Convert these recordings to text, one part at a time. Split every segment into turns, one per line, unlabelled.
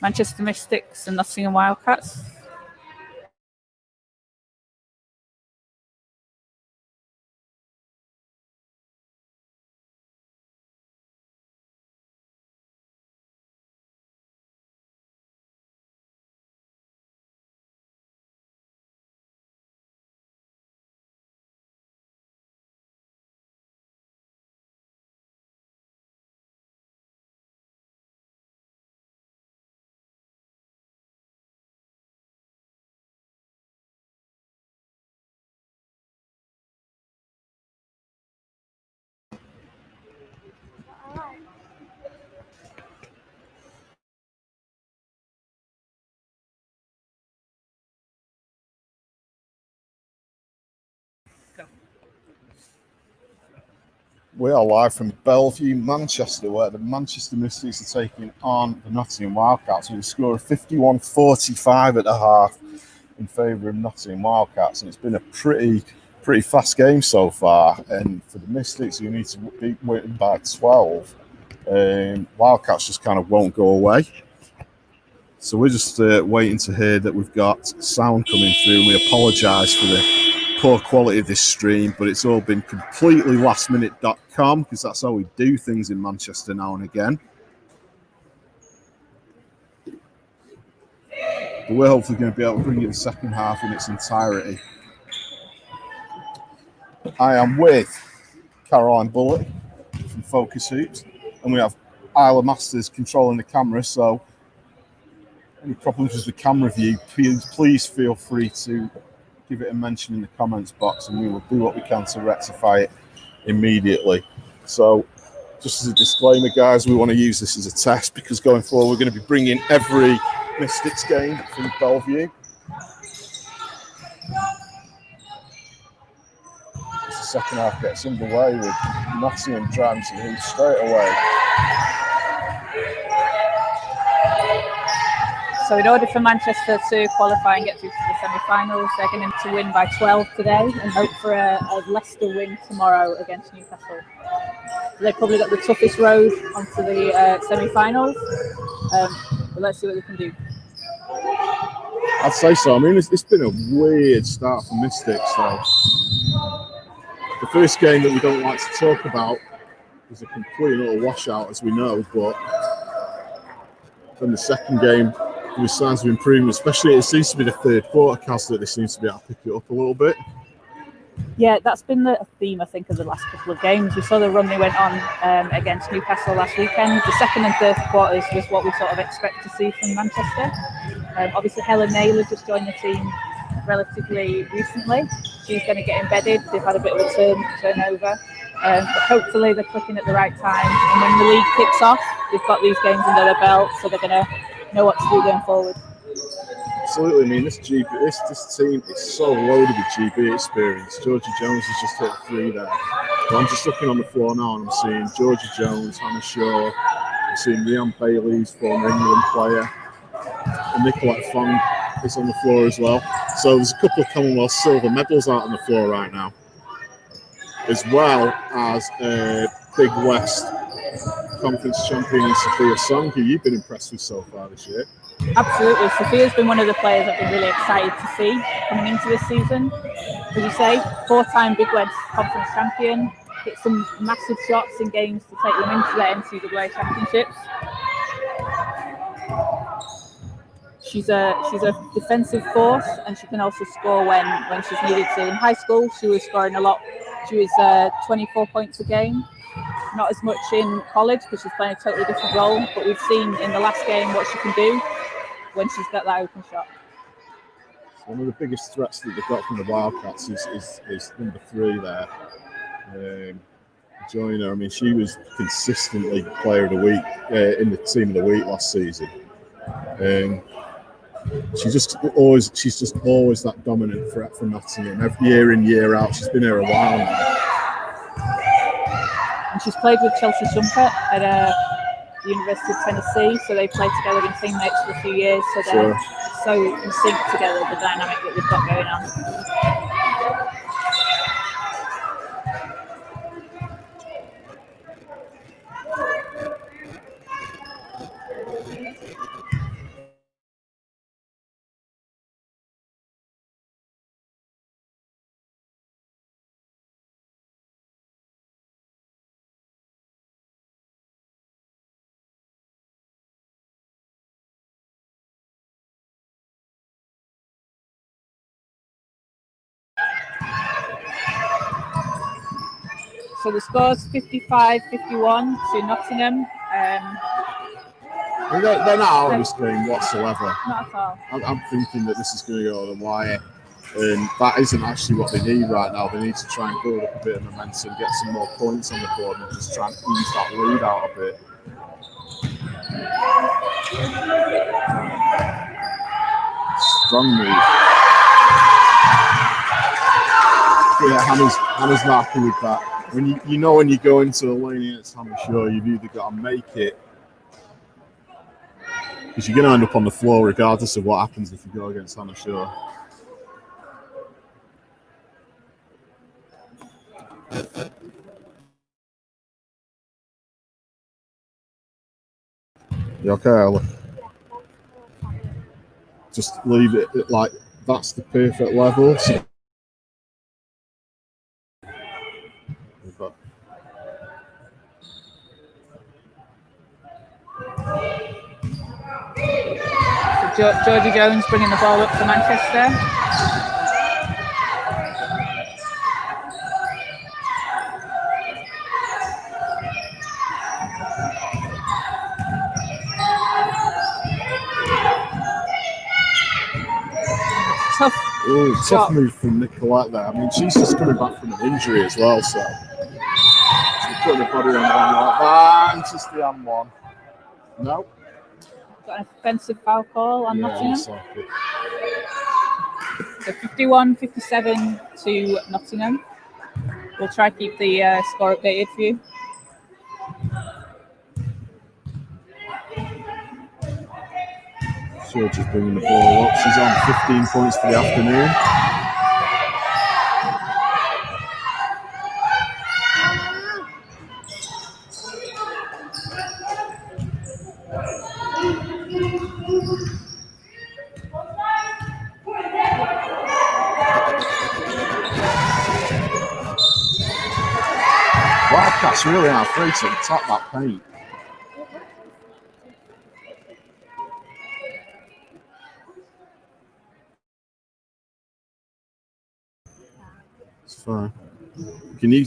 Manchester Mystics and Nottingham Wildcats.
We are live from Bellevue, Manchester, where the Manchester Mystics are taking on the Nottingham Wildcats with a score of 51-45 at the half in favour of Nottingham Wildcats. And it's been a pretty fast game so far. And for the Mystics, you need to beat winning by 12. Wildcats just kind of won't go away. So we're just waiting to hear that we've got sound coming through. And we apologise for the poor quality of this stream, but it's all been completely lastminute.com because that's how we do things in Manchester now and again. But we're hopefully going to be able to bring you the second half in its entirety. I am with Caroline Bullock from Focus Hoops, and we have Isla Masters controlling the camera, so any problems with the camera view, please feel free to give it a mention in the comments box, and we will do what we can to rectify it immediately. So just as a disclaimer, guys, we want to use this as a test because going forward we're going to be bringing every Mystics game from Bellevue. As the second half gets underway with Nottingham driving to the hoop straight away.
So in order for Manchester to qualify and get through to the semi-finals, they're going to win by 12 today and hope for a Leicester win tomorrow against Newcastle. They've probably got the toughest road onto the semi-finals, but let's see what they can do.
I'd say so. I mean, it's been a weird start for Mystics, though. The first game that we don't like to talk about was a complete and utter washout, as we know, but then the second game, there was signs of improvement, especially it seems to be the third quarter, Kaz, that they seem to be able to pick it up a little bit.
Yeah, that's been the theme, I think, of the last couple of games. We saw the run they went on against Newcastle last weekend. The second and third quarters was what we sort of expect to see from Manchester. Obviously, Helen Naylor just joined the team relatively recently. She's going to get embedded. They've had a bit of a turnover. But hopefully they're clicking at the right time. And when the league kicks off, they've got these games under their belt, so they're going to know what to do going forward.
Absolutely. I mean, this team is so loaded with GB experience. Georgia Jones has just hit a 3 there. But I'm just looking on the floor now and I'm seeing Georgia Jones, Hannah Shaw, I'm seeing Rhian Bailey's former England player, and Nicolette Fong is on the floor as well. So there's a couple of Commonwealth silver medals out on the floor right now, as well as Big West Conference champion Sophia Song, who you've been impressed with so far this year.
Absolutely. Sophia's been one of the players I've been really excited to see coming into this season. As you say, 4-time Big West Conference champion, hit some massive shots in games to take them into the NCAA championships. She's a defensive force, and she can also score when she's needed to. In high school, she was scoring a lot. She was 24 points a game. Not as much in college because she's playing a totally different role, but we've seen in the last game what she can do when she's got that open shot.
So one of the biggest threats that they've got from the Wildcats is number 3 there. Joyner, I mean, she was consistently player of the week in the team of the week last season. She's just always that dominant threat for Nottingham. Every year in, year out, she's been here a while now.
And she's played with Chelsea Shumpert at the University of Tennessee, so they played together, been teammates for a few years, so they're so in sync together, the dynamic that they've got going on. So the score's 55-51 to Nottingham.
They're not out of this game whatsoever.
Not at all.
I'm thinking that this is going to go the wire, and that isn't actually what they need right now. They need to try and build up a bit of momentum, get some more points on the board, and just try and ease that lead out a bit. Strong move. Yeah, Hannah's not happy with that. When you know when you go into the lane against Hannah Shaw, you've either got to make it, because you're going to end up on the floor regardless of what happens if you go against Hannah Shaw. You okay, Ella? Just leave it like that's the perfect level. So
Georgie Jones bringing the ball up for Manchester.
Tough move from Nicolette there. I mean, she's just coming back from an injury as well, so she's putting her body on one like that, and just the hand one. No.
Got an offensive foul call on Nottingham.
So
51-57 to Nottingham. We'll try to keep the score updated for you.
Georgia's bringing the ball up. She's on 15 points for the afternoon. Wildcats really are afraid to attack that paint. It's fine. Can you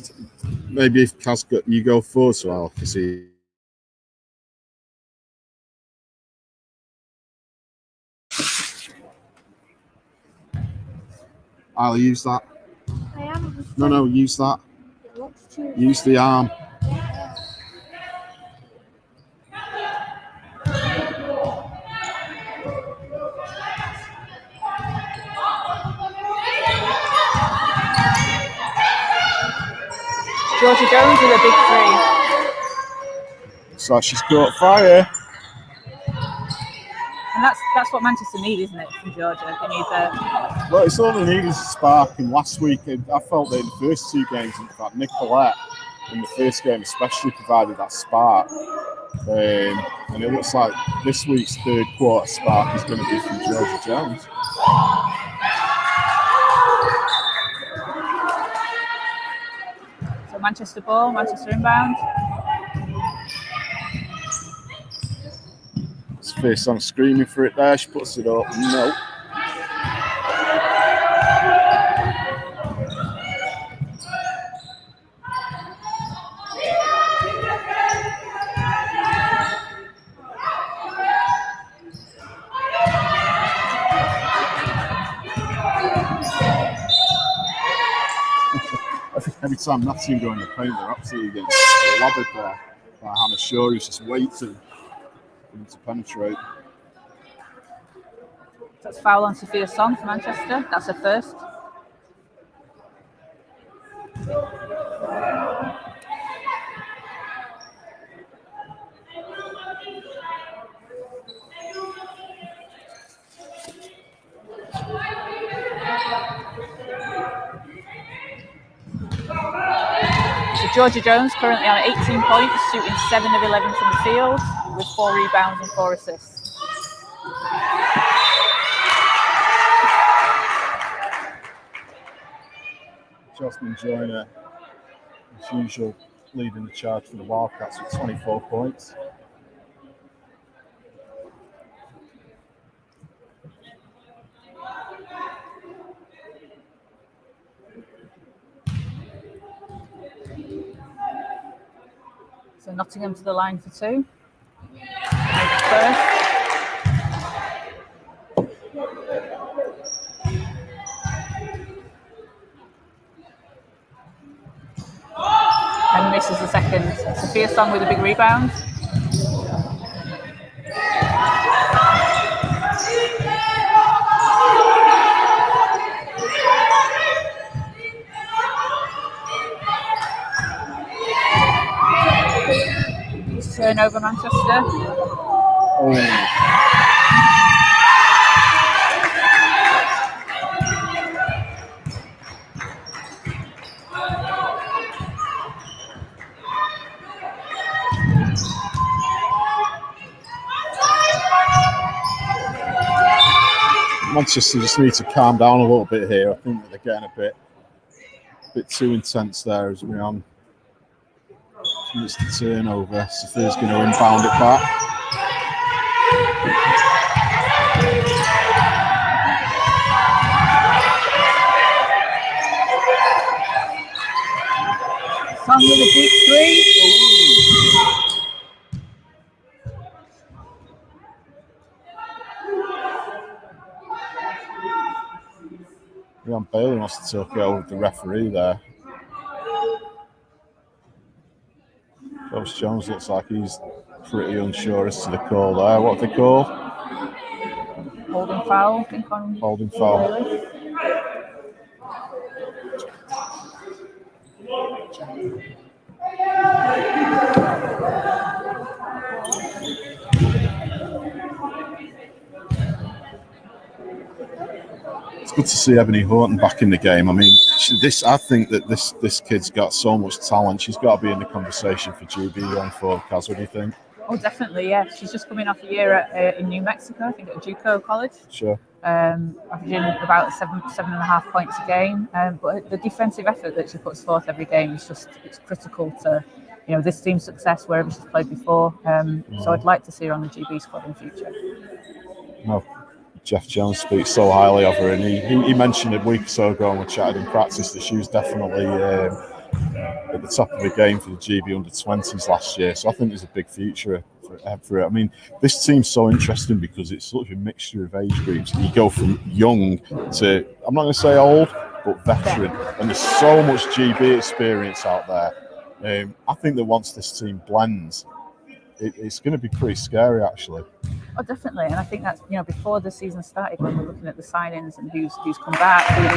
maybe if Kaz you go forward so I'll see. I'll use that.
I am.
No, use that. Use the arm.
Georgie Jones with a big three.
So she's got fire.
And that's what Manchester need, isn't it, from Georgia? They need
Well, it's all they need is a spark. And last week, I felt that in the first two games, in fact, Nicolette in the first game especially provided that spark. And it looks like this week's third quarter spark is going to be from Georgia Jones.
So Manchester ball, Manchester inbound.
It's first on screaming for it there. She puts it up. No. I think every time Nottingham go in the paint, they're absolutely getting lobbered there by Hannah Shaw, who's just waiting for them to penetrate.
That's foul on Sophia Song for Manchester. That's her first. So Georgia Jones currently on 18 points, shooting 7 of 11 from the field, with 4 rebounds and 4 assists.
Jocelyn Joyner, as usual, leading the charge for the Wildcats with 24 points.
So Nottingham to the line for 2. First. And misses the second. Sophia Song with a big rebound. Turnover Manchester.
Manchester just need to calm down a little bit here. I think that they're getting a bit too intense there as we're on. It's the turnover. Sophia's going to inbound it back.
Song with a deep 3.
Leon Bailey wants to talk it over with the referee there. Coach Jones looks like he's pretty unsure as to the call there. What have they called?
Holding foul, I think, on
holding foul.
Bailey.
It's good to see Ebony Horton back in the game. I mean, I think that this kid's got so much talent. She's got to be in the conversation for GB going forward. Kaz, what do you think?
Oh, definitely, yeah. She's just coming off a year in New Mexico, I think at JUCO College.
Sure.
Averaging about 7.5 points a game. But the defensive effort that she puts forth every game is it's critical to, this team's success wherever she's played before. So I'd like to see her on the GB squad in future.
No. Jeff Jones speaks so highly of her, and he mentioned a week or so ago when we chatted in practice that she was definitely at the top of the game for the GB under-20s last year. So I think there's a big future for it. I mean, this team's so interesting because it's sort of a mixture of age groups. You go from young to, I'm not going to say old, but veteran, and there's so much GB experience out there. I think that once this team blends, it's going to be pretty scary, actually.
Oh, definitely, and I think that's before the season started, when we're looking at the signings and who's come back, who's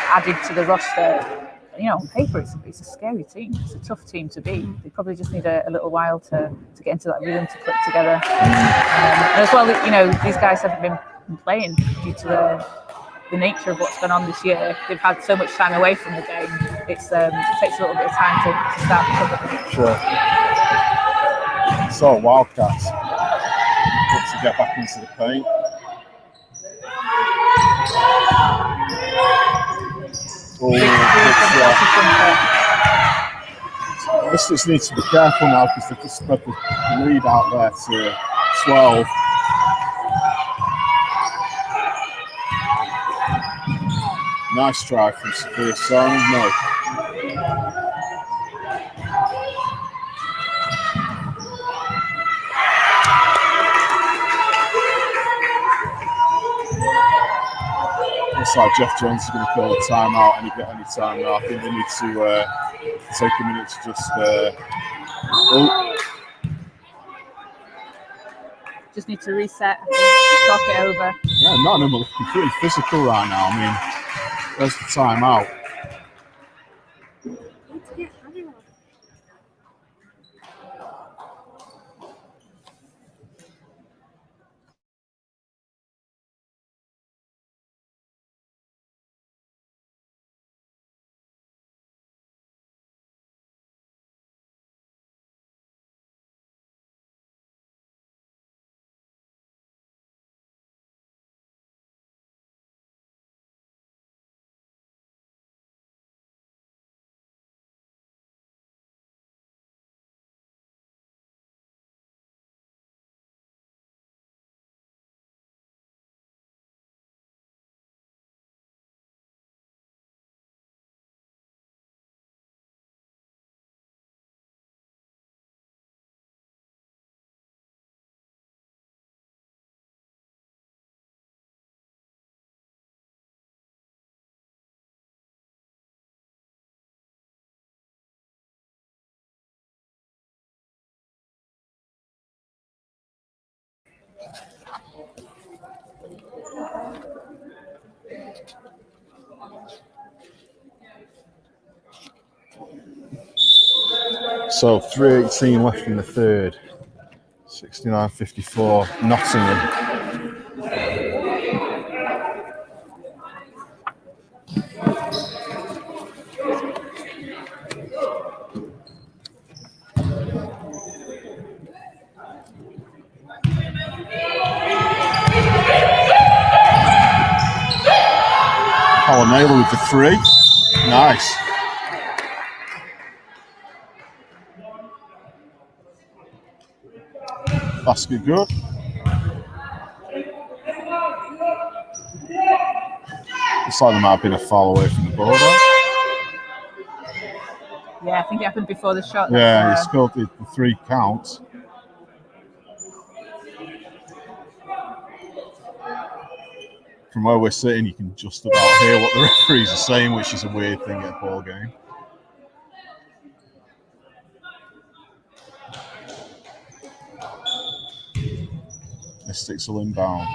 added to the roster. On paper, it's a scary team. It's a tough team to beat. They probably just need a little while to get into that rhythm, to click together. And as well, these guys haven't been playing due to the nature of what's gone on this year. They've had so much time away from the game. It takes a little bit of time to start recovering.
Sure. So Wildcats look to get back into the paint. This needs to be careful now because they've just spread the lead out there to 12. Nice try from Sophia Song. No. Looks like Jeff Jones is going to call a timeout any time now. I think they need to take a minute to
just need to reset, talk it over.
Yeah, Nottingham are completely physical right now. I mean, there's the timeout. So 3:18 left in the third. 69-54, Nottingham. Naylor with the 3. Nice. Basket good. Looks like there might have been a foul away from the border.
Yeah, I think it happened before the shot.
Yeah, he scored the 3 counts. From where we're sitting, you can just about hear what the referees are saying, which is a weird thing at a ball game. Mystics will inbound.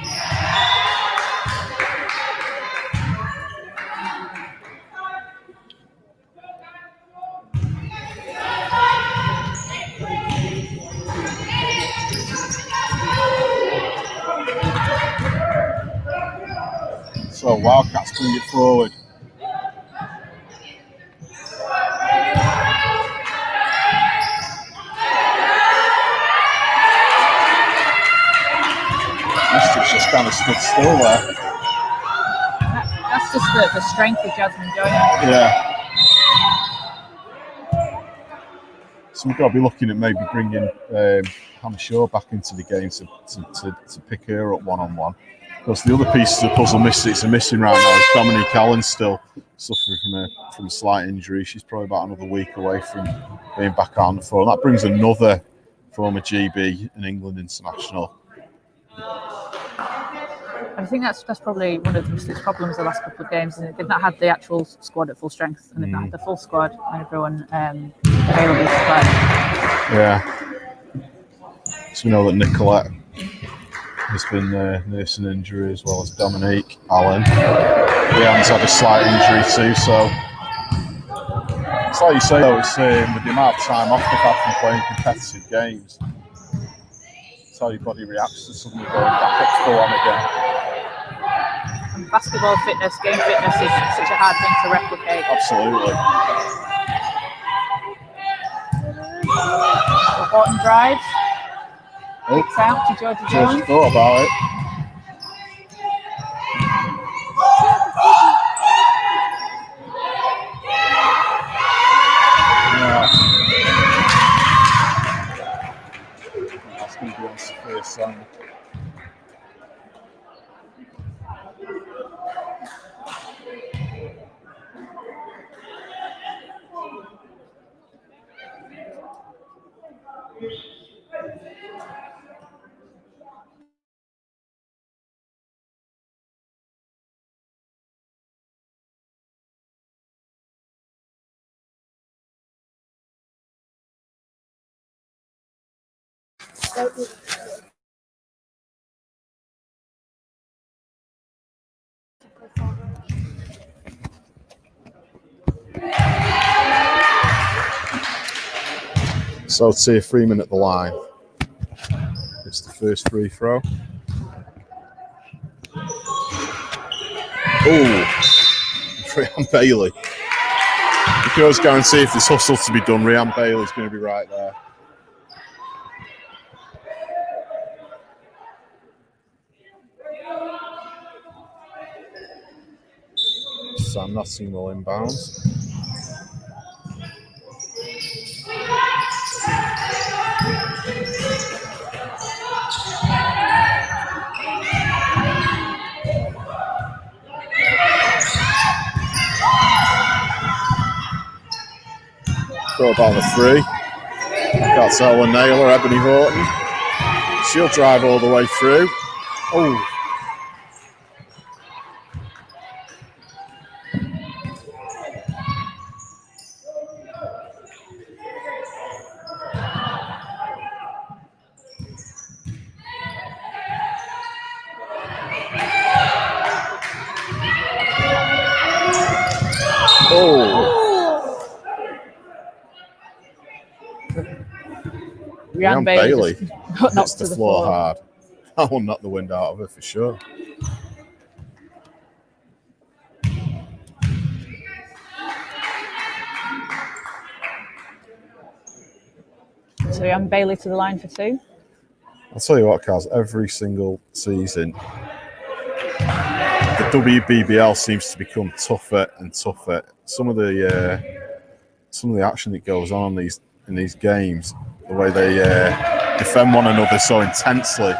So Wildcats bring it forward. Mystics just kind of stood still there.
That's just the strength of Jasmine Joyner.
Yeah. So we've got to be looking at maybe bringing Hannah Shaw back into the game to pick her up one-on-one. Because the other pieces of the puzzle Mystics are missing right now is Dominique Allen still suffering from a slight injury. She's probably about another week away from being back out on the floor. And that brings another former GB and England international.
I think that's probably one of the Mystics' problems the last couple of games. And they've not had the actual squad at full strength, and they've not had the full squad and everyone available to play. Yeah.
So we know that Nicolette has been nursing injury as well as Dominique Allen. Leon's had a slight injury too, so it's like you say though, it's with the amount of time off they've had from playing competitive games, it's how your body reacts to suddenly going back up full on again.
And basketball fitness, game fitness is such a hard thing to replicate.
Absolutely.
So Horton drives. Kicks out to Georgia Jones.
Thought about it. Yeah. That's going to be on the first song. So Tia Freeman at the line. It's the first free throw. Oh, Rhiannon Bailey. You can always guarantee if there's hustle to be done, Rhiannon Bailey's going to be right there. Sam Nottingham will inbound. Throw about the 3. That's Ellen Naylor, Ebony Horton. She'll drive all the way through. Oh. Oh,
Rhian
Bailey
just got
hits
knocked
the
to the
floor
floor.
hard. That will knock the wind out of her for sure.
So Rhian Bailey to the line for 2.
I'll tell you what, Kaz, every single season, the WBBL seems to become tougher and tougher. Some of the action that goes on in these games, the way they defend one another so intensely.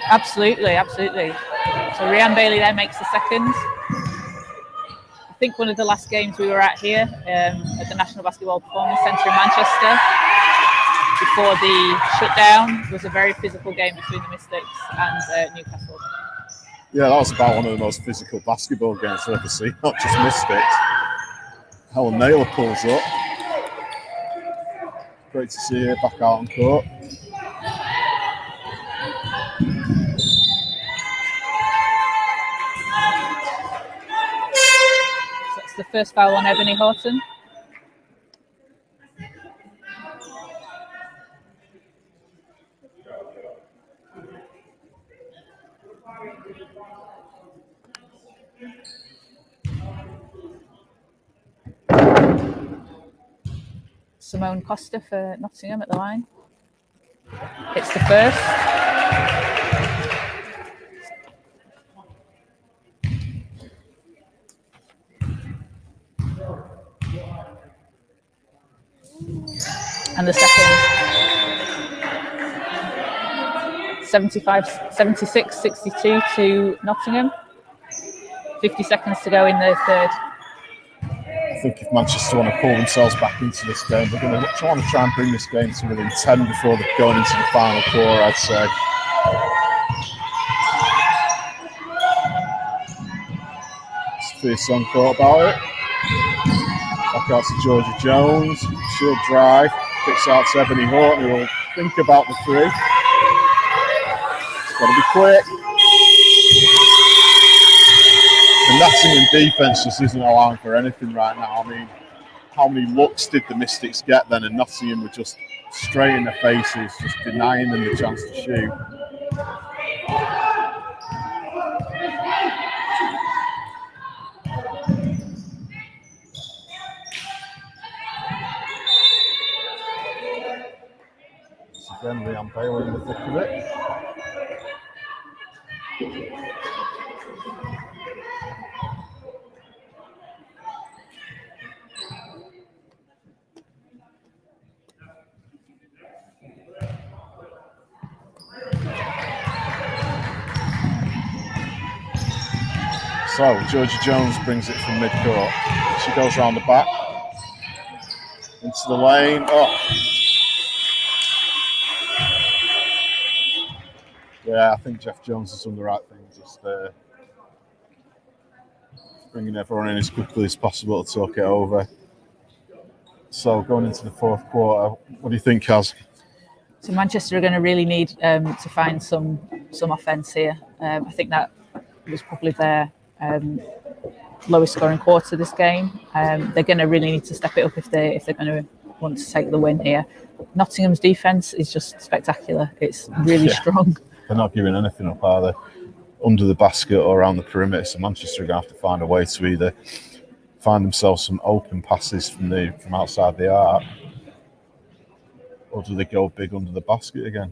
Absolutely. So Rhian Bailey there makes the second. I think one of the last games we were at here at the National Basketball Performance Centre in Manchester before the shutdown was a very physical game between the Mystics and Newcastle.
Yeah, that was about one of the most physical basketball games I've ever seen, not just Mystics. Helen Naylor pulls up. Great to see her back out on court.
So that's the first foul on Ebony Horton. Simone Costa for Nottingham at the line. It's the first. And the second. 76-62 to Nottingham. 50 seconds to go in the third.
I think if Manchester want to pull themselves back into this game, they're going to try and bring this game to within 10 before they're going into the final quarter, I'd say. Sophia Son thought about it. Back out to Georgia Jones. She'll drive. Kicks out to Ebony Horton, who will think about the 3. It's got to be quick. The Nottingham defence just isn't allowing for anything right now. I mean, how many looks did the Mystics get then? And Nottingham were just straight in their faces, just denying them the chance to shoot. Again, Rhian Bailey in the thick of it. So, Georgia Jones brings it from midcourt. She goes around the back. Into the lane. Oh. Yeah, I think Jeff Jones has done the right thing. Just bringing everyone in as quickly as possible to talk it over. So, going into the fourth quarter, what do you think, Kaz?
So Manchester are going to really need to find some offence here. I think that was probably their lowest scoring quarter this game. They're going to really need to step it up if they're going to want to take the win here. Nottingham's defence is just spectacular. It's really strong.
They're not giving anything up, are they? Under the basket or around the perimeter. So Manchester are going to have to find a way to either find themselves some open passes from outside the arc, or do they go big under the basket again?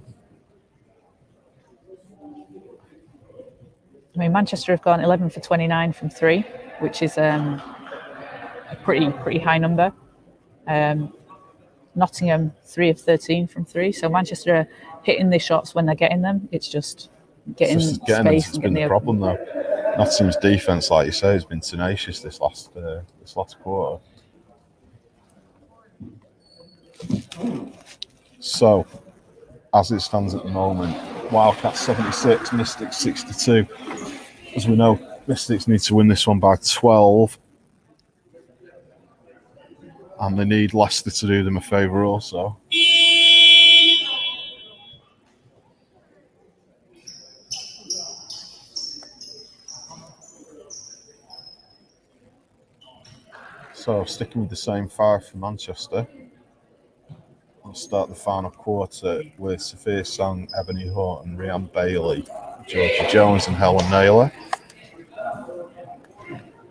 I mean, Manchester have gone 11 for 29 from 3, which is a pretty high number. Nottingham 3 of 13 from 3. So Manchester are hitting the shots when they're getting them. It's just getting space
them
and getting
the problem though. Nottingham's defence, like you say, has been tenacious this last quarter. So, as it stands at the moment, Wildcats 76, Mystics 62. As we know, Mystics need to win this one by 12. And they need Leicester to do them a favour also. So sticking with the same five for Manchester. We'll start the final quarter with Sophia Song, Ebony Horton, Rhiann Bailey, Georgia Jones and Helen Naylor.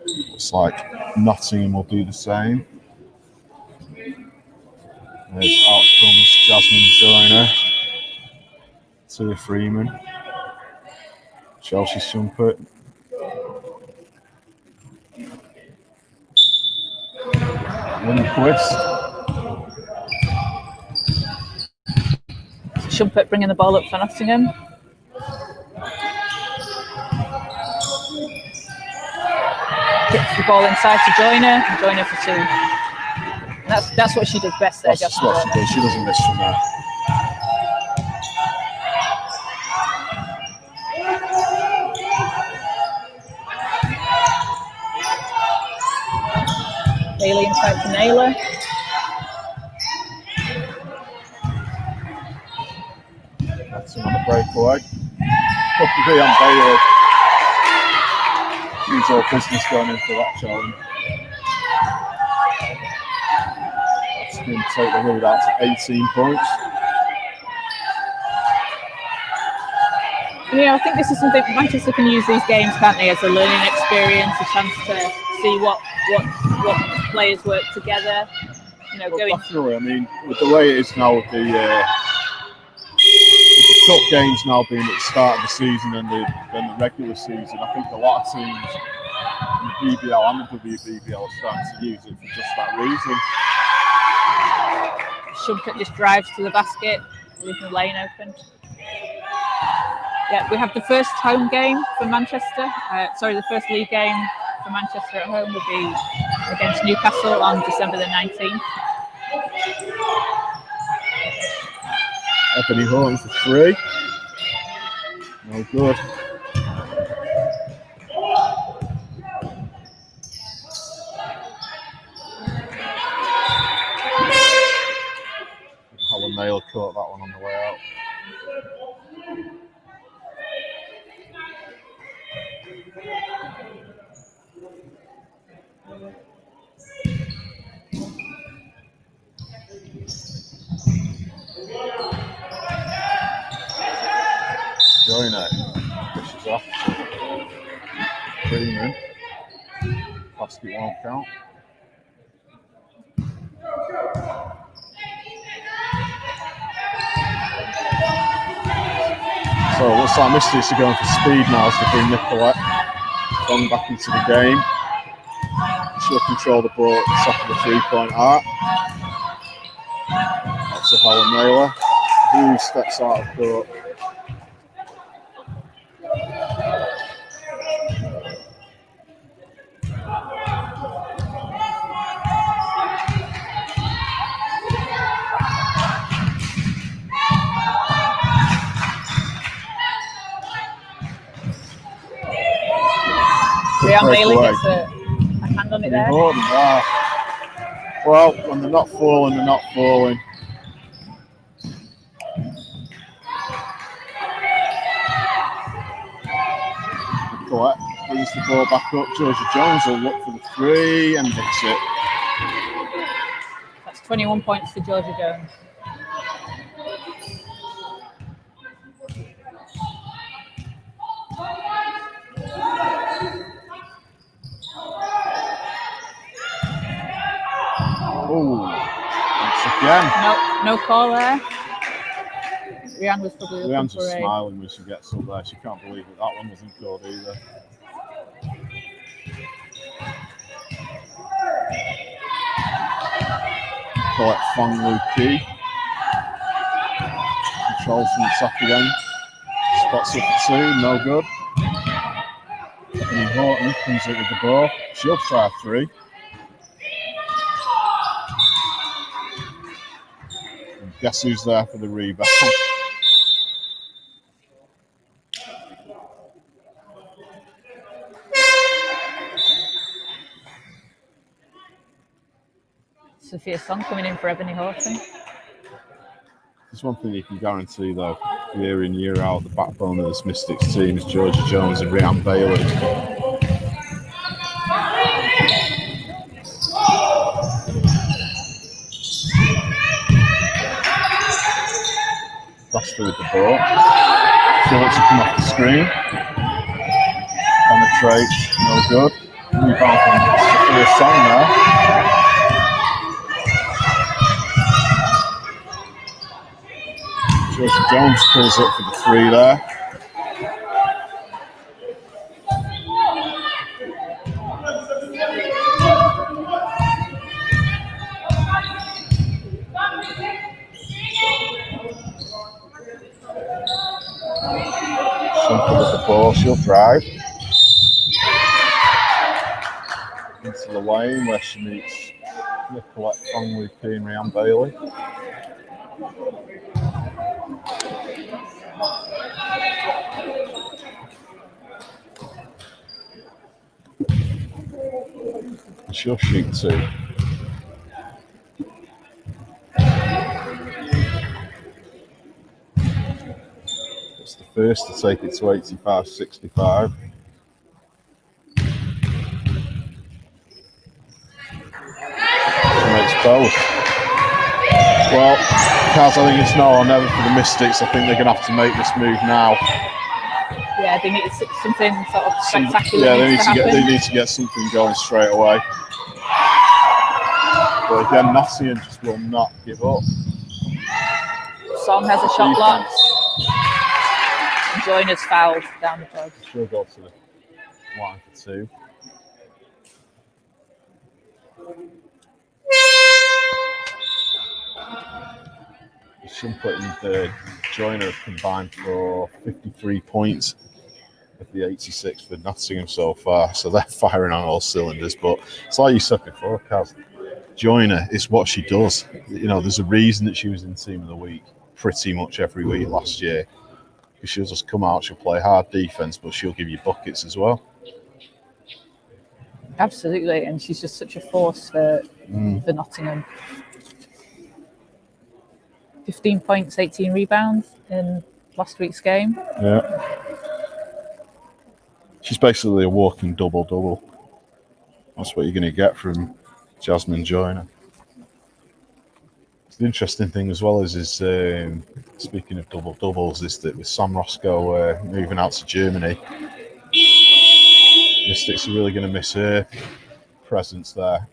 Looks like Nottingham will do the same. There's out comes Jasmine Joyner, Tia Freeman, Chelsea Shumpert, Lindquist.
Shumpert bringing the ball up for Nottingham. Gets the ball inside to Joyner, and Joyner for two. And that's what she does best there,
That's what she does. She doesn't miss from there.
Bailey inside to Naylor.
That's on the breakaway. Up to be on Bailey. She's all business going in for that challenge. That's going to take the lead out to 18 points.
Yeah, I think this is something Manchester can use these games, can't they, as a learning experience, a chance to see what players work together. You know,
well, definitely. I mean, with the way it is now, with the cup games now being at the start of the season and the regular season, I think a lot of teams in the BBL and the WBBL are starting to use it for just that reason.
Shumpert just drives to the basket, leaving the lane open. Yeah, we have the first home game for Manchester. The first league game for Manchester at home will be against Newcastle on December the 19th.
Ebony Horton for three. No good. Helen Naylor caught that one on the way out. Joyner pushes off. Freeman. Basket won't count. So it looks like Mystics are going for speed now as they bring Nicolette Fong back into the game. She'll control the ball at the top of the three-point arc. That's a Helen Naylor, who steps out of court.
Rhiann Bailey gets a hand on it there.
Wow. Well, when they're not falling, they're not falling. Nicolette brings the ball back up. Georgia Jones will look for the three and hits it.
That's 21 points for Georgia Jones.
Oh, once again.
No call there. Rhiann was probably looking
Rhiann's
for
just smiling when she gets up there. She can't believe that one wasn't called either. Collect Fong Lu Ki. Controls from the top again. Spots up for two, no good. And Horton comes up with the ball. She'll try a three. And guess who's there for the rebound?
Sophia Song coming in for Ebony Horton.
There's one thing you can guarantee, though, year in, year out, the backbone of this Mystics team is Georgia Jones and Rhiann Bailey. Faster with the ball. She'll look to come off the screen. Penetrates, no good. Rebound from Sophia Song there. Georgia Jones pulls up for the three there. Simple with the ball, she'll drive into the lane where she meets Nicolette Fong-Lupe and Rhiann Bailey. And she'll shoot two. It's the first to take it to 85-65. Makes both. Well, Kaz, I think it's now or never for the Mystics. I think they're going to have to make this move now.
Yeah, they need something sort of spectacular.
They need to get something going straight away. But again, Nottingham just will not give up.
Song has a shot blocked. Joyner's fouled down the road.
She'll go to the line for two. Shumpert and Joyner have combined for 53 points of the 86 for Nottingham so far, so they're firing on all cylinders. But it's like you said before, Kaz, Joyner is what she does. You know, there's a reason that she was in Team of the Week pretty much every week last year. Because she'll just come out, she'll play hard defense, but she'll give you buckets as well.
Absolutely, and she's just such a force for Nottingham. 15 points, 18 rebounds in last week's game.
Yeah. She's basically a walking double-double. That's what you're going to get from Jasmine Joyner. The interesting thing as well is speaking of double-doubles, is that with Sam Roscoe moving out to Germany, Mystics are really going to miss her presence there.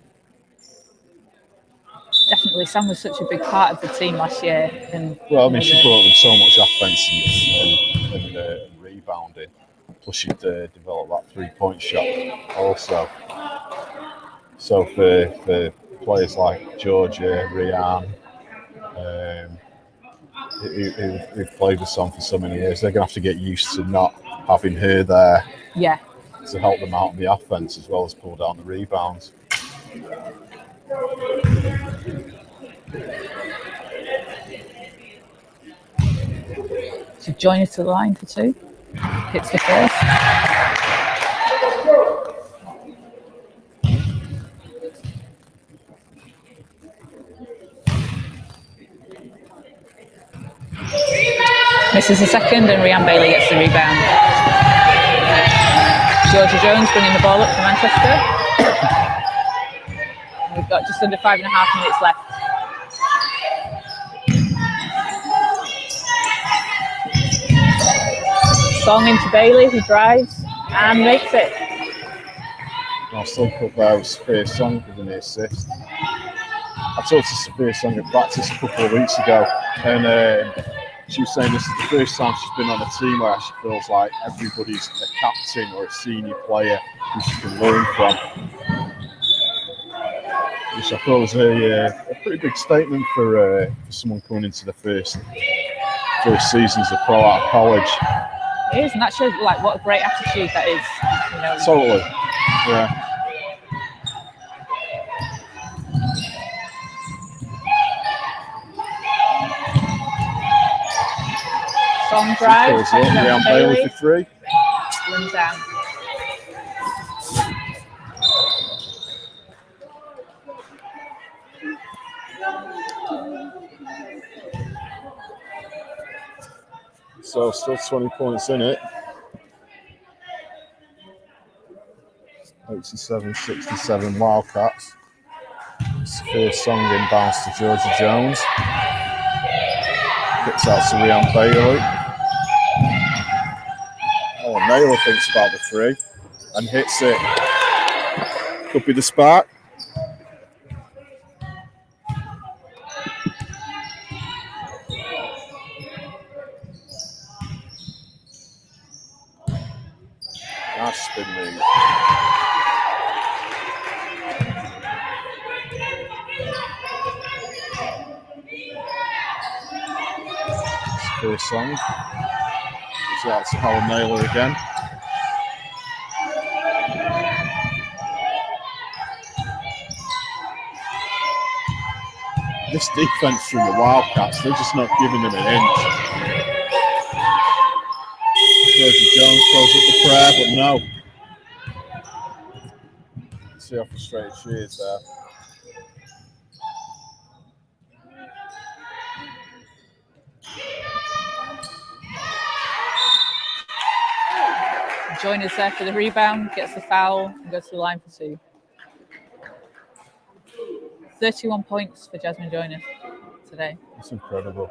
Definitely, Sam was such a big part of the team last year. And
well, I mean, she brought them so much offense and rebounding. Plus, she'd developed that three-point shot also. So for players like Georgia, Rhiann, who've played with Sam for so many years, they're going to have to get used to not having her there.
Yeah.
To help them out in the offense as well as pull down the rebounds.
So Joyner to the line for two. Hits the first. Misses the second, and Rhiann Bailey gets the rebound. Georgia Jones bringing the ball up for Manchester. We've got just under 5.5 minutes left. Song into Bailey, who drives and makes it.
I'll still put there with Sophia Song giving the assist. I talked to Sophia Song at practice a couple of weeks ago, and she was saying this is the first time she's been on a team where she feels like everybody's a captain or a senior player who she can learn from. Which I thought was a pretty big statement for someone coming into the first season as a pro out of college.
It is, and that shows like what a great attitude that is. You know.
Totally, yeah.
Song drives.
Rhiann Bailey for three.
Runs down.
So still 20 points in it. 87-67 Wildcats. It's the first Song inbounds to Georgia Jones. Gets Pass out to Rian Bailey. Oh, Naylor thinks about the three and hits it. Could be the spark. Nice spin move. First song. So that's Howard Naylor again. This defense from the Wildcats, they're just not giving them an inch. Georgie Jones throws up the prayer, but no. See how frustrated she is there.
Joyner's there for the rebound, gets the foul, and goes to the line for two. 31 points for Jasmine Joyner today.
That's incredible.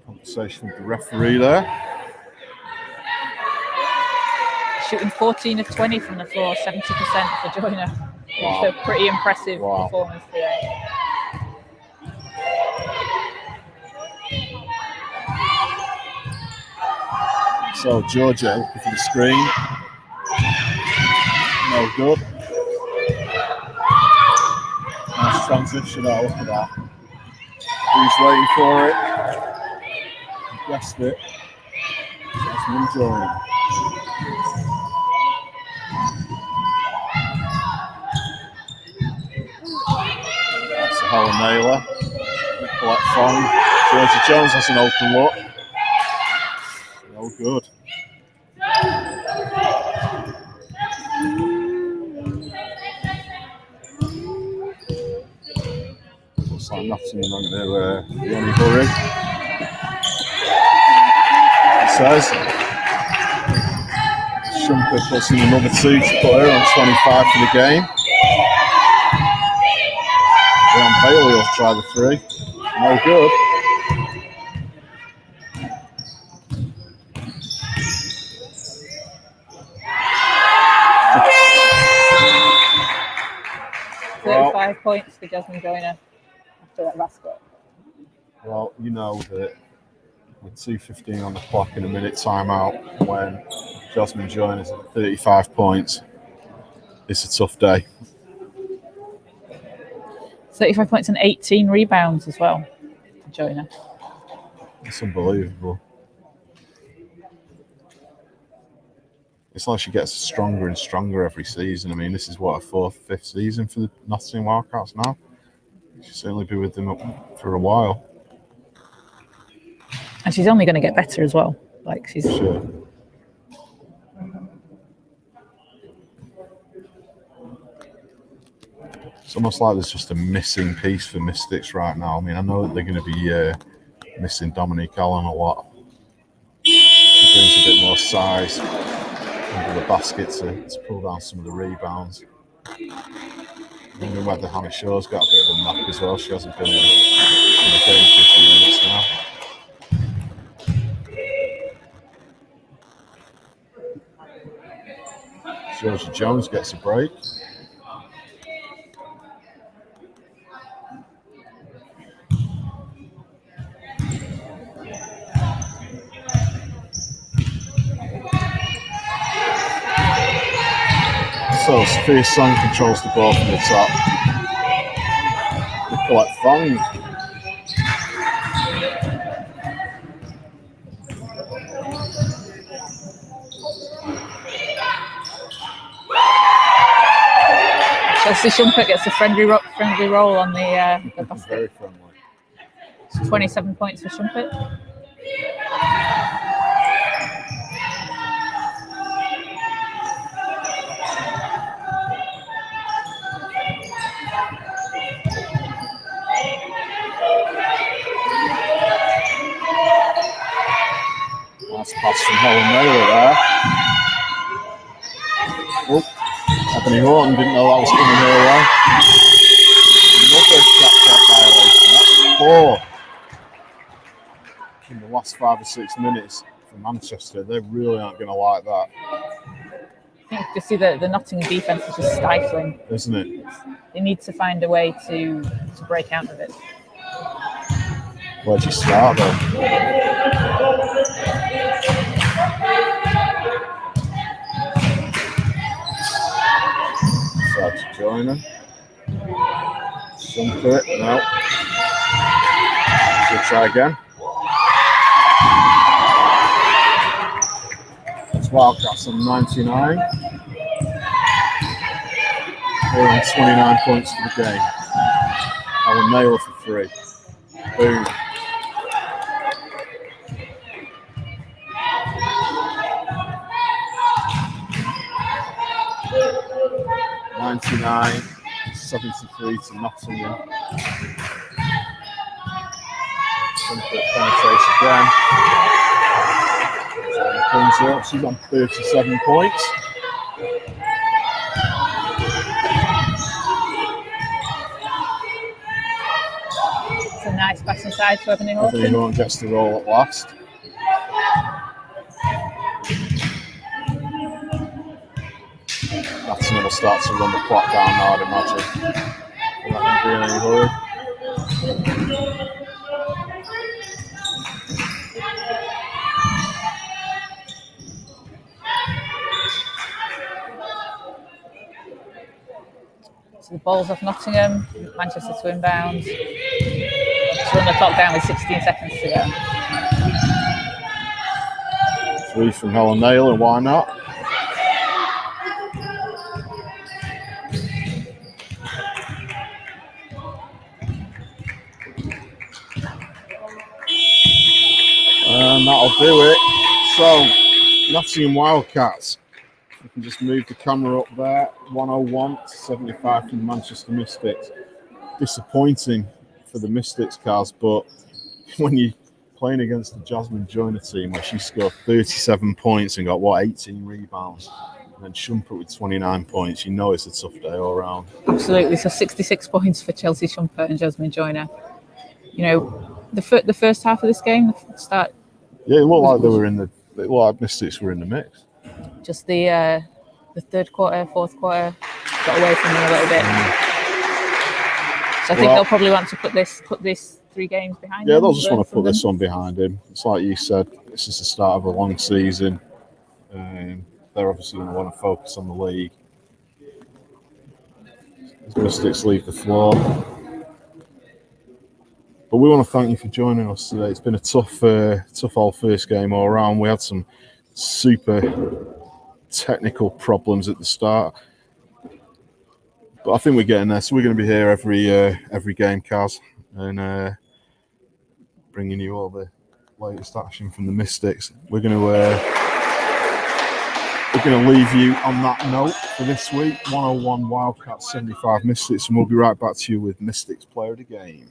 Conversation with the referee there.
Shooting 14 of 20 from the floor, 70% for Joyner.
Wow.
It's a pretty impressive performance today.
So Georgia looking for the screen. No good. Nice transition. Oh, look at that. Who's waiting for it? Guessed it. Jasmine Joyner. That's a Howard Naylor. Nicolette Fong. Georgia Jones has an open look. No good. Looks like Nottingham are going to be in a hurry. It says. Shumpert puts in another two to put her on 25 for the game. Rian Bailey will try the three. No good.
Well, 35 points for Jasmine Joyner after that basket.
Well, you know that with 2:15 on the clock in a minute timeout, when Jasmine Joyner's at 35 points, it's a tough day.
35 points and 18 rebounds as well for Joyner.
It's unbelievable. It's like she gets stronger and stronger every season. I mean, this is what, her fourth, fifth season for the Nottingham Wildcats now. She'll certainly be with them for a while.
And she's only going to get better as well. Like she's
sure. It's almost like there's just a missing piece for Mystics right now. I mean, I know that they're going to be missing Dominique Allen a lot. She brings a bit more size under the basket to pull down some of the rebounds. Wondering whether Hannah Shaw's got a bit of a knock as well. She hasn't been in the game for a few minutes now. Georgia Jones gets a break. So Sophia Song controls the ball from the top. Nicolette Fong.
Chelsea Shumpert gets a friendly roll on the basket.
Very friendly.
So 27 points for Shumpert.
Nice pass from Helen Naylor there. Oh, Anthony Horton didn't know that was coming her way. Another shot violation. That's 4 in the last 5 or 6 minutes for Manchester. They really aren't going to like that.
I think you see the Nottingham defence is just stifling.
Isn't it?
They need to find a way to break out of it.
Where'd you start though? Start to join her. Jump it, no. We'll try again. It's Wildcats on 99. They're on 29 points for the game. I will nail for 3. Boom. $99, 73 to Nottingham. Penetrates again. Comes up. She's on 37 points.
It's a nice pass inside to Anthony Horton.
Anthony Horton gets the roll at last. Nottingham will start to run the clock down now, I'd imagine. They're not going to be in any hurry.
So the ball's off Nottingham, Manchester to inbound. Just run the clock down with 16 seconds to go.
3 from Helen Nail, and why not? And that'll do it. So, Nottingham Wildcats. We can just move the camera up there. 101 to 75 from Manchester Mystics. Disappointing for the Mystics, Kaz, but when you're playing against the Jasmine Joyner team where she scored 37 points and got, 18 rebounds, and then Shumpert with 29 points, you know it's a tough day all around.
Absolutely. So 66 points for Chelsea Shumpert and Jasmine Joyner. You know, the first half of this game, the start.
Yeah, it looked like they were in the. It looked like Mystics were in the mix.
Just the third quarter, fourth quarter, got away from them a little bit. So I think they'll probably want to put this 3 games behind them.
Yeah, they'll just want to put this one behind him. It's like you said, this is the start of a long season. They're obviously going to want to focus on the league. As Mystics leave the floor. But we want to thank you for joining us today. It's been a tough old first game all around. We had some super technical problems at the start, but I think we're getting there. So we're going to be here every game, Kaz, and bringing you all the latest action from the Mystics. We're going to leave you on that note for this week. 101 Wildcats, 75 Mystics, and we'll be right back to you with Mystics Player of the Game.